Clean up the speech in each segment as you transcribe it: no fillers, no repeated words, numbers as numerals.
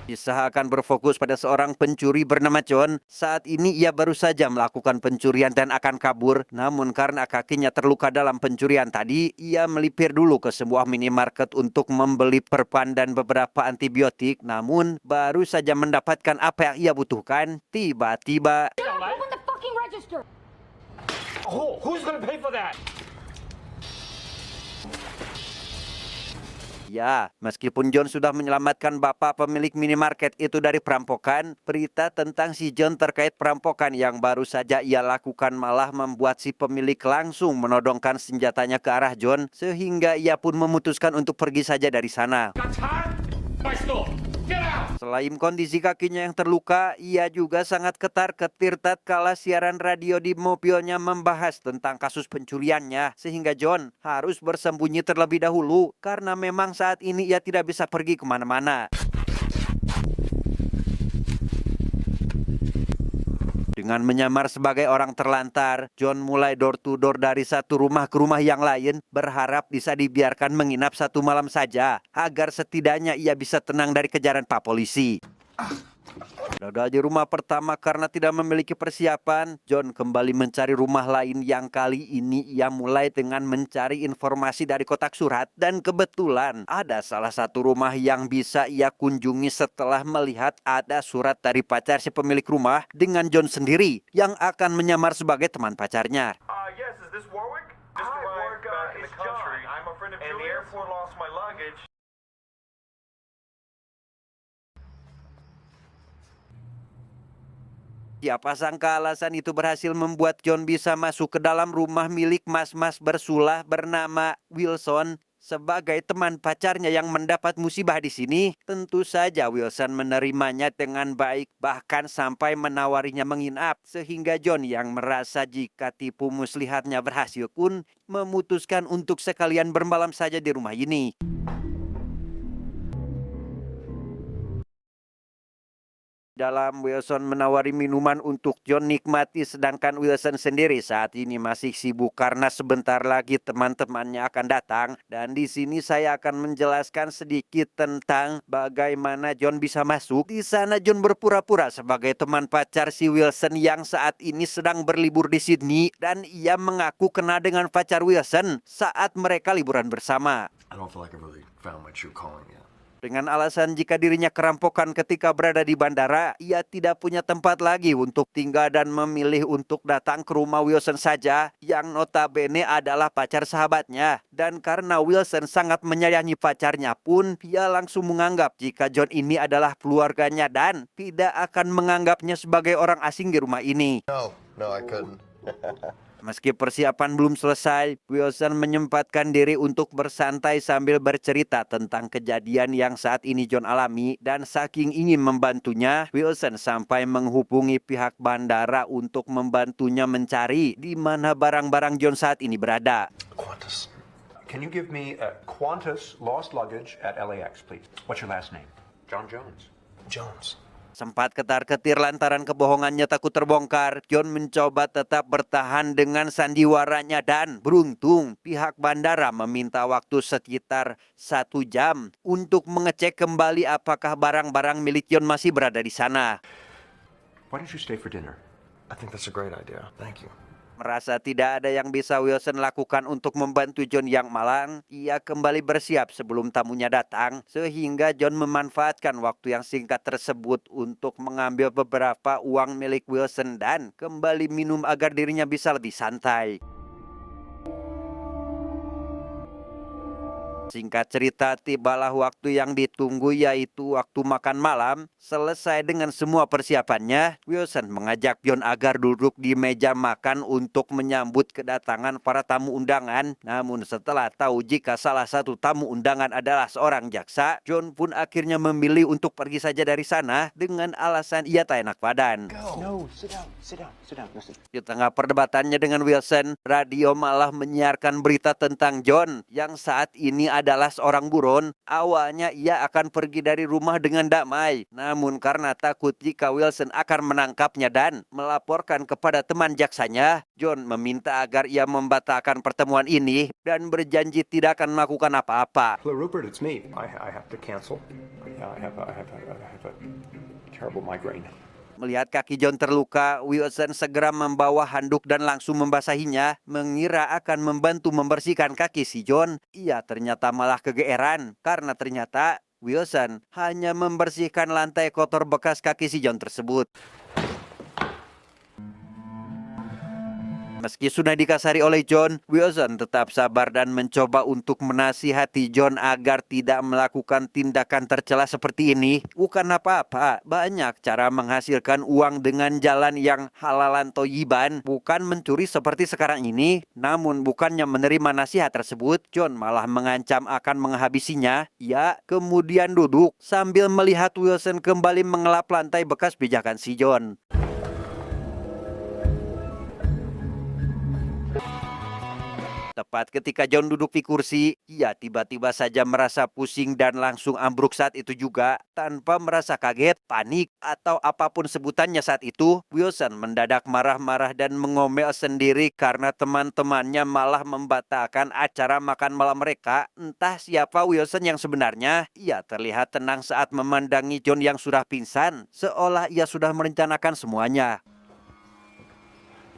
Kisah akan berfokus pada seorang pencuri bernama John. Saat ini ia baru saja melakukan pencurian dan akan kabur. Namun karena kakinya terluka dalam pencurian tadi, ia melipir dulu ke sebuah minimarket untuk membeli perban dan beberapa antibiotik. Namun baru saja mendapatkan apa yang ia butuhkan, tiba-tiba Open the fucking register! Who's gonna pay for that? ya, meskipun John sudah menyelamatkan bapak pemilik minimarket itu dari perampokan, berita tentang si John terkait perampokan yang baru saja ia lakukan malah membuat si pemilik langsung menodongkan senjatanya ke arah John, sehingga ia pun memutuskan untuk pergi saja dari sana. Got time? My store. Get out! Selain kondisi kakinya yang terluka, ia juga sangat ketar-ketir tatkala siaran radio di mobilnya membahas tentang kasus pencuriannya, sehingga John harus bersembunyi terlebih dahulu karena memang saat ini ia tidak bisa pergi kemana-mana. Dengan menyamar sebagai orang terlantar, John mulai door-to-door dari satu rumah ke rumah yang lain, berharap bisa dibiarkan menginap satu malam saja, agar setidaknya ia bisa tenang dari kejaran Pak Polisi. Gagal di rumah pertama karena tidak memiliki persiapan, John kembali mencari rumah lain yang kali ini ia mulai dengan mencari informasi dari kotak surat, dan kebetulan ada salah satu rumah yang bisa ia kunjungi setelah melihat ada surat dari pacar si pemilik rumah dengan John sendiri yang akan menyamar sebagai teman pacarnya. Yes, is this Warwick? Hi, Warwick, back in the it's country. John. I'm a friend of And the Julius. airport lost my luggage. Siapa sangka alasan itu berhasil membuat John bisa masuk ke dalam rumah milik mas-mas bersulah bernama Wilson. Sebagai teman pacarnya yang mendapat musibah di sini, tentu saja Wilson menerimanya dengan baik, bahkan sampai menawarinya menginap. Sehingga John yang merasa jika tipu muslihatnya berhasil pun memutuskan untuk sekalian bermalam saja di rumah ini. Dalam Wilson menawari minuman untuk John nikmati, sedangkan Wilson sendiri saat ini masih sibuk karena sebentar lagi teman-temannya akan datang. Dan di sini saya akan menjelaskan sedikit tentang bagaimana John bisa masuk. Di sana John berpura-pura sebagai teman pacar si Wilson yang saat ini sedang berlibur di Sydney, dan ia mengaku kenal dengan pacar Wilson saat mereka liburan bersama. I don't feel like I really found my true calling yet. Dengan alasan jika dirinya kerampokan ketika berada di bandara, ia tidak punya tempat lagi untuk tinggal dan memilih untuk datang ke rumah Wilson saja, yang notabene adalah pacar sahabatnya. Dan karena Wilson sangat menyayangi pacarnya pun, ia langsung menganggap jika John ini adalah keluarganya dan tidak akan menganggapnya sebagai orang asing di rumah ini. No, I couldn't. Meski persiapan belum selesai, Wilson menyempatkan diri untuk bersantai sambil bercerita tentang kejadian yang saat ini John alami, dan saking ingin membantunya, Wilson sampai menghubungi pihak bandara untuk membantunya mencari di mana barang-barang John saat ini berada. Qantas. Can you give me Qantas lost luggage at LAX, please? What's your last name? John Jones. Jones. Sempat ketar-ketir lantaran kebohongannya takut terbongkar, John mencoba tetap bertahan dengan sandiwaranya, dan beruntung pihak bandara meminta waktu sekitar 1 jam untuk mengecek kembali apakah barang-barang milik John masih berada di sana. Why don't you stay for dinner? I think that's a great idea. Thank you. Merasa tidak ada yang bisa Wilson lakukan untuk membantu John yang malang, ia kembali bersiap sebelum tamunya datang, sehingga John memanfaatkan waktu yang singkat tersebut untuk mengambil beberapa uang milik Wilson dan kembali minum agar dirinya bisa lebih santai. Singkat cerita, tibalah waktu yang ditunggu, yaitu waktu makan malam. Selesai dengan semua persiapannya, Wilson mengajak John agar duduk di meja makan untuk menyambut kedatangan para tamu undangan. Namun setelah tahu jika salah satu tamu undangan adalah seorang jaksa, John pun akhirnya memilih untuk pergi saja dari sana dengan alasan ia tak enak badan. No, sit down, listen. Di tengah perdebatannya dengan Wilson, radio malah menyiarkan berita tentang John yang saat ini adalah seorang buron, awalnya ia akan pergi dari rumah dengan damai. Namun karena takut jika Wilson akan menangkapnya dan melaporkan kepada teman jaksanya, John meminta agar ia membatalkan pertemuan ini dan berjanji tidak akan melakukan apa-apa. Hello, Rupert, it's me. I have to cancel. I have a terrible migraine. Melihat kaki John terluka, Wilson segera membawa handuk dan langsung membasahinya, mengira akan membantu membersihkan kaki si John. Ia ternyata malah kegeeran karena ternyata Wilson hanya membersihkan lantai kotor bekas kaki si John tersebut. Meski sudah dikasari oleh John, Wilson tetap sabar dan mencoba untuk menasihati John agar tidak melakukan tindakan tercela seperti ini. Bukan apa-apa, banyak cara menghasilkan uang dengan jalan yang halalan toyiban, bukan mencuri seperti sekarang ini. Namun bukannya menerima nasihat tersebut, John malah mengancam akan menghabisinya. Ia kemudian duduk sambil melihat Wilson kembali mengelap lantai bekas pijakan si John. Tepat ketika John duduk di kursi, ia tiba-tiba saja merasa pusing dan langsung ambruk saat itu juga. Tanpa merasa kaget, panik, atau apapun sebutannya saat itu, Wilson mendadak marah-marah dan mengomel sendiri karena teman-temannya malah membatalkan acara makan malam mereka. Entah siapa Wilson yang sebenarnya, ia terlihat tenang saat memandangi John yang sudah pingsan, seolah ia sudah merencanakan semuanya.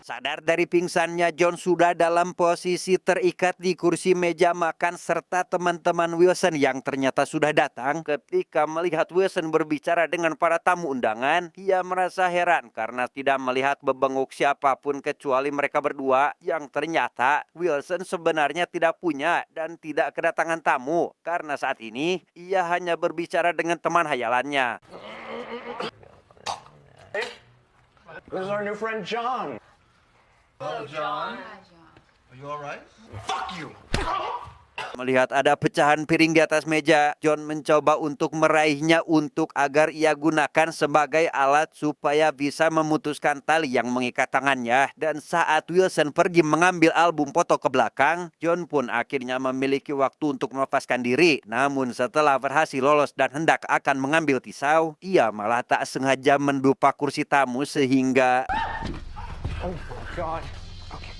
Sadar dari pingsannya, John sudah dalam posisi terikat di kursi meja makan serta teman-teman Wilson yang ternyata sudah datang. Ketika melihat Wilson berbicara dengan para tamu undangan, ia merasa heran karena tidak melihat bebenguk siapapun kecuali mereka berdua yang ternyata Wilson sebenarnya tidak punya dan tidak kedatangan tamu karena saat ini ia hanya berbicara dengan teman hayalannya. This is our new friend John. Melihat ada pecahan piring di atas meja, John mencoba untuk meraihnya agar ia gunakan sebagai alat supaya bisa memutuskan tali yang mengikat tangannya. Dan saat Wilson pergi mengambil album foto ke belakang, John pun akhirnya memiliki waktu untuk melepaskan diri. Namun setelah berhasil lolos dan hendak akan mengambil pisau, ia malah tak sengaja mendupak kursi tamu sehingga Oh, God. Okay.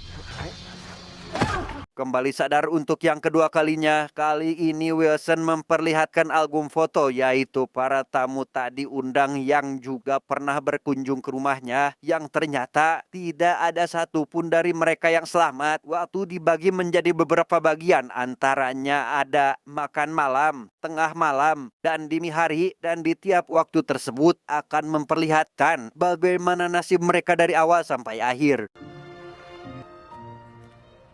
kembali sadar untuk yang kedua kalinya. Kali ini Wilson memperlihatkan album foto, yaitu para tamu tadi undang yang juga pernah berkunjung ke rumahnya, yang ternyata tidak ada satupun dari mereka yang selamat. Waktu dibagi menjadi beberapa bagian, antaranya ada makan malam, tengah malam, dan dini hari, dan di tiap waktu tersebut akan memperlihatkan bagaimana nasib mereka dari awal sampai akhir.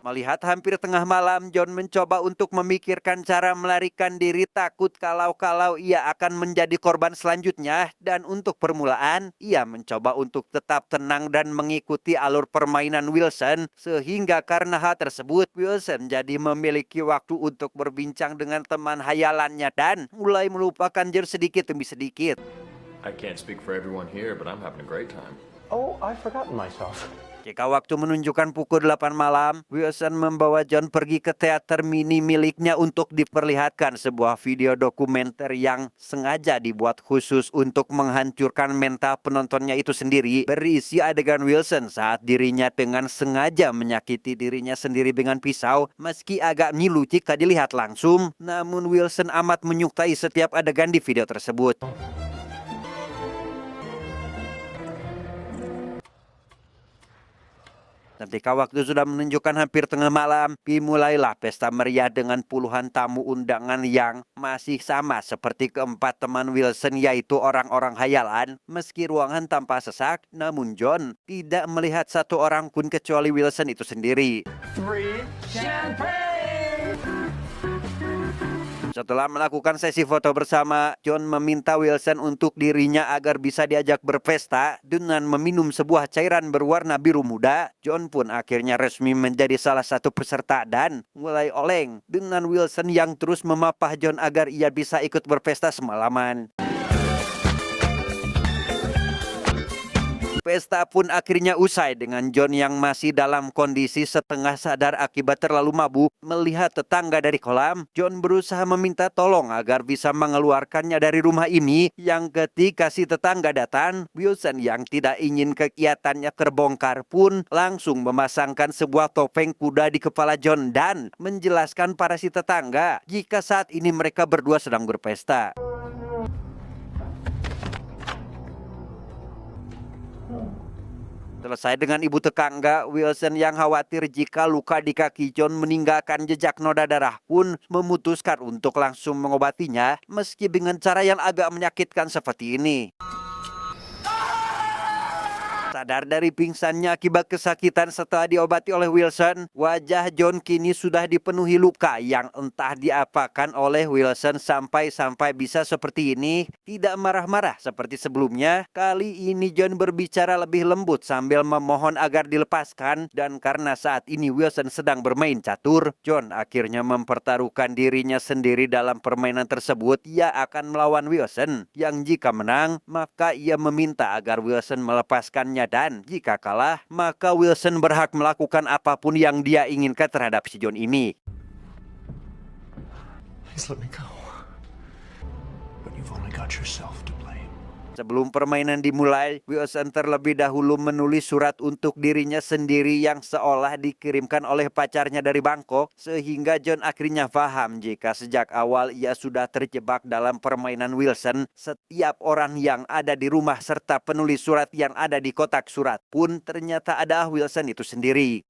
Melihat hampir tengah malam, John mencoba untuk memikirkan cara melarikan diri, takut kalau ia akan menjadi korban selanjutnya. Dan untuk permulaan, ia mencoba untuk tetap tenang dan mengikuti alur permainan Wilson. Sehingga karena hal tersebut, Wilson jadi memiliki waktu untuk berbincang dengan teman hayalannya dan mulai melupakan John sedikit demi sedikit. I can't speak for everyone here, but I'm having a great time. Oh, I've forgotten myself. Jika waktu menunjukkan pukul 8 malam, Wilson membawa John pergi ke teater mini miliknya untuk diperlihatkan sebuah video dokumenter yang sengaja dibuat khusus untuk menghancurkan mental penontonnya itu sendiri. Berisi adegan Wilson saat dirinya dengan sengaja menyakiti dirinya sendiri dengan pisau. Meski agak ngilu jika dilihat langsung, namun Wilson amat menyukai setiap adegan di video tersebut. Ketika waktu sudah menunjukkan hampir tengah malam, dimulailah pesta meriah dengan puluhan tamu undangan yang masih sama seperti keempat teman Wilson, yaitu orang-orang hayalan. Meski ruangan tampak sesak, namun John tidak melihat satu orang pun kecuali Wilson itu sendiri. Setelah melakukan sesi foto bersama, John meminta Wilson untuk dirinya agar bisa diajak berpesta dengan meminum sebuah cairan berwarna biru muda. John pun akhirnya resmi menjadi salah satu peserta dan mulai oleng dengan Wilson yang terus memapah John agar ia bisa ikut berpesta semalaman. Pesta pun akhirnya usai dengan John yang masih dalam kondisi setengah sadar akibat terlalu mabuk. Melihat tetangga dari kolam, John berusaha meminta tolong agar bisa mengeluarkannya dari rumah ini. Yang ketika si tetangga datang, Wilson yang tidak ingin kegiatannya terbongkar pun langsung memasangkan sebuah topeng kuda di kepala John dan menjelaskan pada si tetangga jika saat ini mereka berdua sedang berpesta. Selesai dengan ibu tetangga, Wilson yang khawatir jika luka di kaki John meninggalkan jejak noda darah pun memutuskan untuk langsung mengobatinya meski dengan cara yang agak menyakitkan seperti ini. Sadar dari pingsannya akibat kesakitan setelah diobati oleh Wilson, wajah John kini sudah dipenuhi luka yang entah diapakan oleh Wilson sampai bisa seperti ini. Tidak marah-marah seperti sebelumnya, kali ini John berbicara lebih lembut sambil memohon agar dilepaskan, dan karena saat ini Wilson sedang bermain catur, John akhirnya mempertaruhkan dirinya sendiri dalam permainan tersebut. Ia akan melawan Wilson, yang jika menang, maka ia meminta agar Wilson melepaskannya, dan jika kalah, maka Wilson berhak melakukan apapun yang dia inginkan terhadap si John ini. Please let me go. But you've only got yourself to blame. Sebelum permainan dimulai, Wilson terlebih dahulu menulis surat untuk dirinya sendiri yang seolah dikirimkan oleh pacarnya dari Bangkok, sehingga John akhirnya paham jika sejak awal ia sudah terjebak dalam permainan Wilson. Setiap orang yang ada di rumah serta penulis surat yang ada di kotak surat pun ternyata adalah Wilson itu sendiri.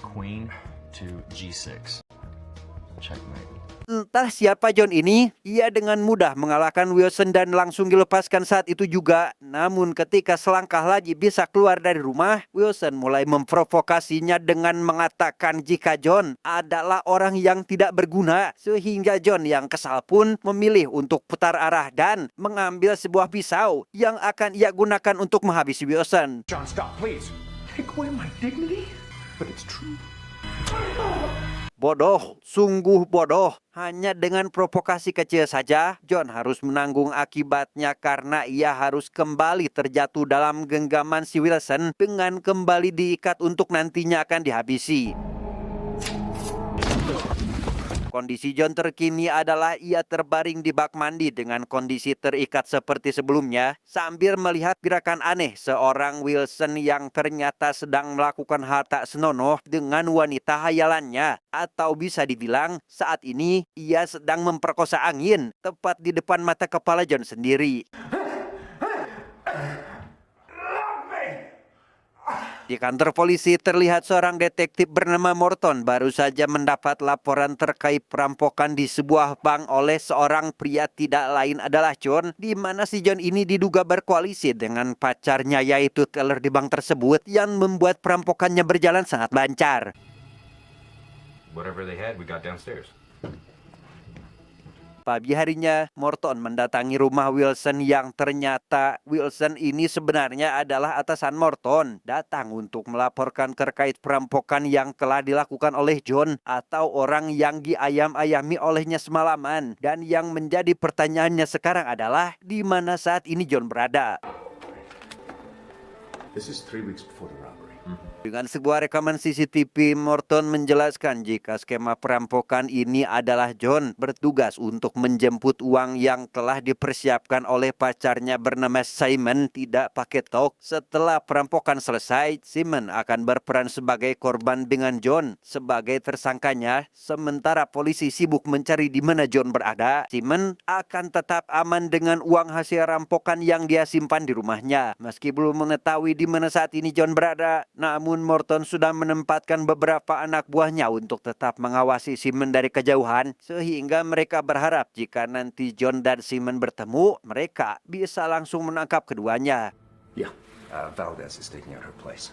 Queen to G6. Checkmate. Entah siapa John ini, ia dengan mudah mengalahkan Wilson dan langsung dilepaskan saat itu juga. Namun ketika selangkah lagi bisa keluar dari rumah, Wilson mulai memprovokasinya dengan mengatakan jika John adalah orang yang tidak berguna. Sehingga John yang kesal pun memilih untuk putar arah dan mengambil sebuah pisau yang akan ia gunakan untuk menghabisi Wilson. John, stop, please. Take away my dignity? But it's true. Bodoh, sungguh bodoh. Hanya dengan provokasi kecil saja, John harus menanggung akibatnya karena ia harus kembali terjatuh dalam genggaman si Wilson dengan kembali diikat untuk nantinya akan dihabisi. Kondisi John terkini adalah ia terbaring di bak mandi dengan kondisi terikat seperti sebelumnya sambil melihat gerakan aneh seorang Wilson yang ternyata sedang melakukan hal tak senonoh dengan wanita hayalannya. Atau bisa dibilang saat ini ia sedang memperkosa angin tepat di depan mata kepala John sendiri. Di kantor polisi terlihat seorang detektif bernama Morton baru saja mendapat laporan terkait perampokan di sebuah bank oleh seorang pria tidak lain adalah John, di mana si John ini diduga berkoalisi dengan pacarnya yaitu teller di bank tersebut yang membuat perampokannya berjalan sangat lancar. Whatever they had, we got downstairs. Pagi harinya, Morton mendatangi rumah Wilson yang ternyata Wilson ini sebenarnya adalah atasan Morton. Datang untuk melaporkan terkait perampokan yang telah dilakukan oleh John atau orang yang diayam-ayami olehnya semalaman. Dan yang menjadi pertanyaannya sekarang adalah di mana saat ini John berada. This is 3 weeks before the robbery. Dengan sebuah rekaman CCTV, Morton menjelaskan jika skema perampokan ini adalah John bertugas untuk menjemput uang yang telah dipersiapkan oleh pacarnya bernama Simon tidak pakai tok. Setelah perampokan selesai, Simon akan berperan sebagai korban dengan John sebagai tersangkanya. Sementara polisi sibuk mencari di mana John berada, Simon akan tetap aman dengan uang hasil rampokan yang dia simpan di rumahnya. Meski belum mengetahui di mana saat ini John berada, namun Morton sudah menempatkan beberapa anak buahnya untuk tetap mengawasi Simon dari kejauhan, sehingga mereka berharap jika nanti John dan Simon bertemu, mereka bisa langsung menangkap keduanya. Yeah, Valdez is taking out her place.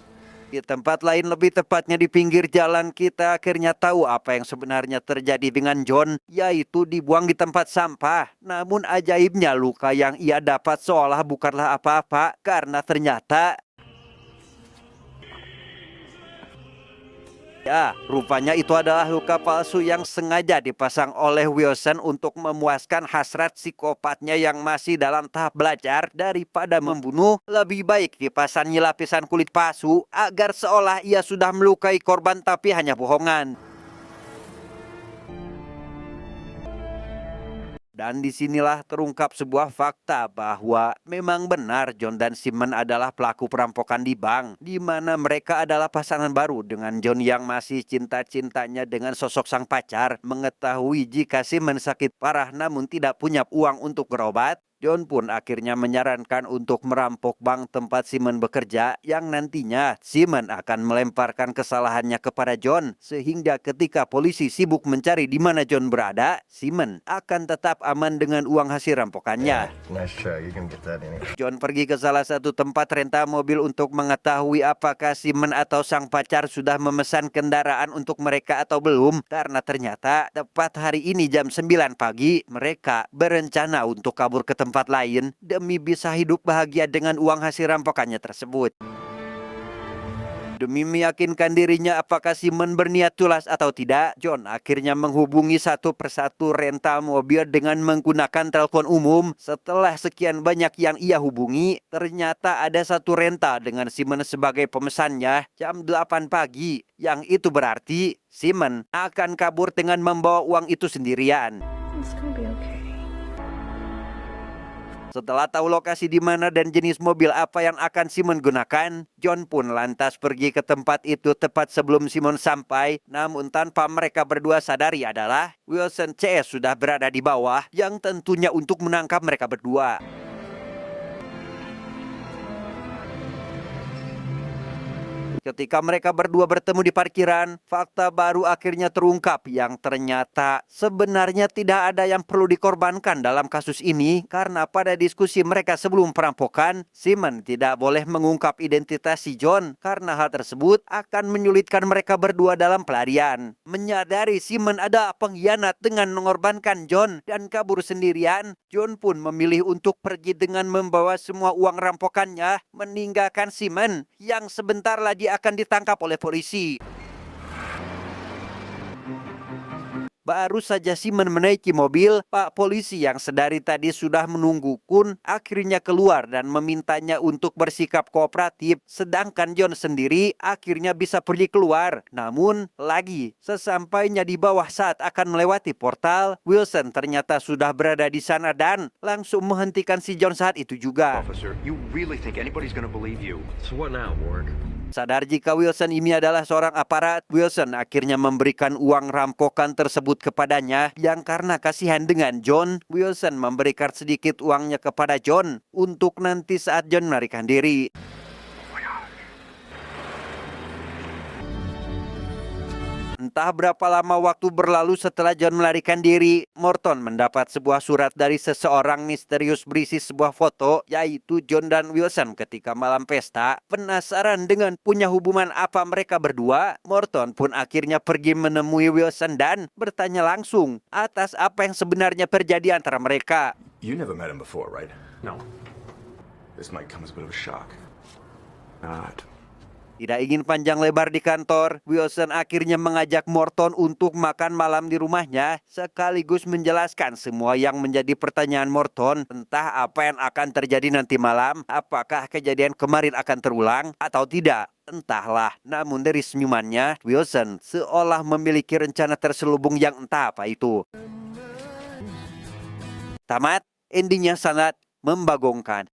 Di tempat lain, lebih tepatnya di pinggir jalan, kita akhirnya tahu apa yang sebenarnya terjadi dengan John, yaitu dibuang di tempat sampah. Namun ajaibnya luka yang ia dapat seolah bukanlah apa-apa karena ternyata Ya, rupanya itu adalah luka palsu yang sengaja dipasang oleh Wilson untuk memuaskan hasrat psikopatnya yang masih dalam tahap belajar. Daripada membunuh, lebih baik dipasangi lapisan kulit palsu agar seolah ia sudah melukai korban tapi hanya bohongan. Dan disinilah terungkap sebuah fakta bahwa memang benar John dan Simon adalah pelaku perampokan di bank, di mana mereka adalah pasangan baru dengan John yang masih cinta-cintanya dengan sosok sang pacar. Mengetahui jika Simon sakit parah namun tidak punya uang untuk berobat, John pun akhirnya menyarankan untuk merampok bank tempat Simon bekerja, yang nantinya Simon akan melemparkan kesalahannya kepada John, sehingga ketika polisi sibuk mencari di mana John berada, Simon akan tetap aman dengan uang hasil rampokannya. Nice try. You can get that in. John pergi ke salah satu tempat renta mobil untuk mengetahui apakah Simon atau sang pacar sudah memesan kendaraan untuk mereka atau belum, karena ternyata tepat hari ini jam 9 pagi mereka berencana untuk kabur ke tempat lain demi bisa hidup bahagia dengan uang hasil rampokannya tersebut. Demi meyakinkan dirinya apakah Simon berniat tulas atau tidak, John akhirnya menghubungi satu persatu rental mobil dengan menggunakan telepon umum. Setelah sekian banyak yang ia hubungi, ternyata ada satu rental dengan Simon sebagai pemesannya jam 8 pagi. Yang itu berarti Simon akan kabur dengan membawa uang itu sendirian. It's gonna be okay. Setelah tahu lokasi di mana dan jenis mobil apa yang akan Simon gunakan, John pun lantas pergi ke tempat itu tepat sebelum Simon sampai. Namun tanpa mereka berdua sadari adalah Wilson CS sudah berada di bawah, yang tentunya untuk menangkap mereka berdua. Ketika mereka berdua bertemu di parkiran, fakta baru akhirnya terungkap yang ternyata sebenarnya tidak ada yang perlu dikorbankan dalam kasus ini, karena pada diskusi mereka sebelum perampokan, Simon tidak boleh mengungkap identitas si John karena hal tersebut akan menyulitkan mereka berdua dalam pelarian. Menyadari Simon ada pengkhianat dengan mengorbankan John dan kabur sendirian, John pun memilih untuk pergi dengan membawa semua uang rampokannya, meninggalkan Simon yang sebentar lagi akan ditangkap oleh polisi. Baru saja Simon menaiki mobil, Pak Polisi yang sedari tadi sudah menunggu pun akhirnya keluar dan memintanya untuk bersikap kooperatif. Sedangkan John sendiri akhirnya bisa pergi keluar. Namun lagi, sesampainya di bawah saat akan melewati portal, Wilson ternyata sudah berada di sana dan langsung menghentikan si John saat itu juga. Officer, you really think anybody's gonna believe you? So what now, Warwick? Sadar jika Wilson ini adalah seorang aparat, Wilson akhirnya memberikan uang rampokan tersebut kepadanya, yang karena kasihan dengan John, Wilson memberikan sedikit uangnya kepada John untuk nanti saat John melarikan diri. Entah berapa lama waktu berlalu setelah John melarikan diri, Morton mendapat sebuah surat dari seseorang misterius berisi sebuah foto, yaitu John dan Wilson ketika malam pesta. Penasaran dengan punya hubungan apa mereka berdua, Morton pun akhirnya pergi menemui Wilson dan bertanya langsung atas apa yang sebenarnya terjadi antara mereka. You never met him before, right? No. This might come as a bit of a shock. Not. Tidak ingin panjang lebar di kantor, Wilson akhirnya mengajak Morton untuk makan malam di rumahnya, sekaligus menjelaskan semua yang menjadi pertanyaan Morton, entah apa yang akan terjadi nanti malam, apakah kejadian kemarin akan terulang atau tidak. Entahlah, namun dari senyumannya, Wilson seolah memiliki rencana terselubung yang entah apa itu. Tamat, endingnya sangat membagongkan.